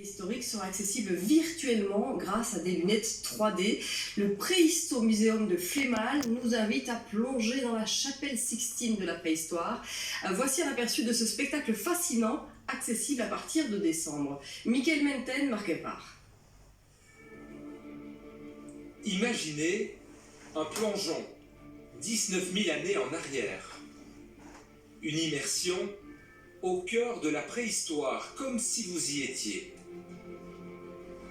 Historique sera accessible virtuellement grâce à des lunettes 3D. Le Préhistomuséum de Flémal nous invite à plonger dans la chapelle Sixtine de la préhistoire. Voici un aperçu de ce spectacle fascinant, accessible à partir de décembre. Michael Menten, Marc part. Imaginez un plongeon 19 000 années en arrière. Une immersion au cœur de la préhistoire, comme si vous y étiez.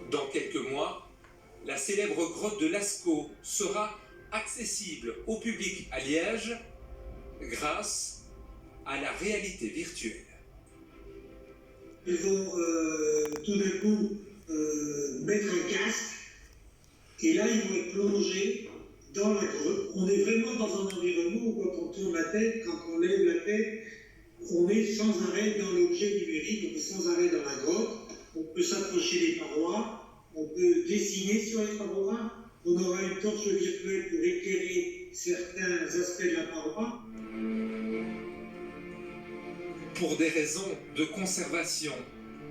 Dans quelques mois, la célèbre grotte de Lascaux sera accessible au public à Liège grâce à la réalité virtuelle. Ils vont tout d'un coup mettre un casque et là ils vont être plongés dans la grotte. On est vraiment dans un environnement où quand on tourne la tête, quand on lève la tête, on est sans arrêt dans l'objet numérique, on est sans arrêt dans la grotte. On peut s'approcher des parois, on peut dessiner sur les parois, on aura une torche virtuelle pour éclairer certains aspects de la paroi. Pour des raisons de conservation,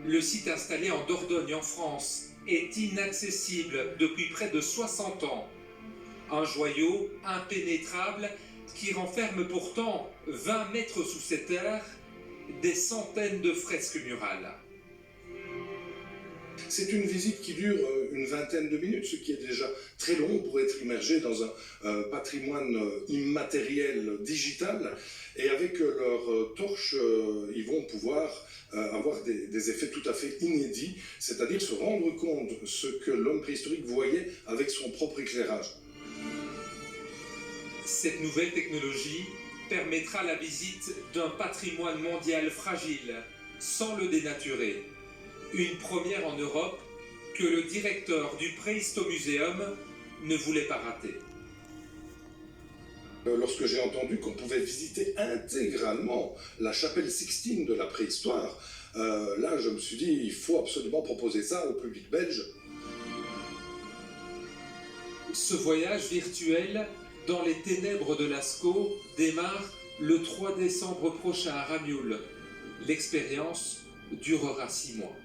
le site installé en Dordogne en France est inaccessible depuis près de 60 ans. Un joyau impénétrable qui renferme pourtant 20 mètres sous ses terres des centaines de fresques murales. C'est une visite qui dure une vingtaine de minutes, ce qui est déjà très long pour être immergé dans un patrimoine immatériel digital. Et avec leur torche, ils vont pouvoir avoir des effets tout à fait inédits, c'est-à-dire se rendre compte de ce que l'homme préhistorique voyait avec son propre éclairage. Cette nouvelle technologie permettra la visite d'un patrimoine mondial fragile, sans le dénaturer. Une première en Europe que le directeur du Préhistomuséum ne voulait pas rater. Lorsque j'ai entendu qu'on pouvait visiter intégralement la chapelle Sixtine de la préhistoire, là je me suis dit il faut absolument proposer ça au public belge. Ce voyage virtuel dans les ténèbres de Lascaux démarre le 3 décembre prochain à Ramioul. L'expérience durera 6 mois.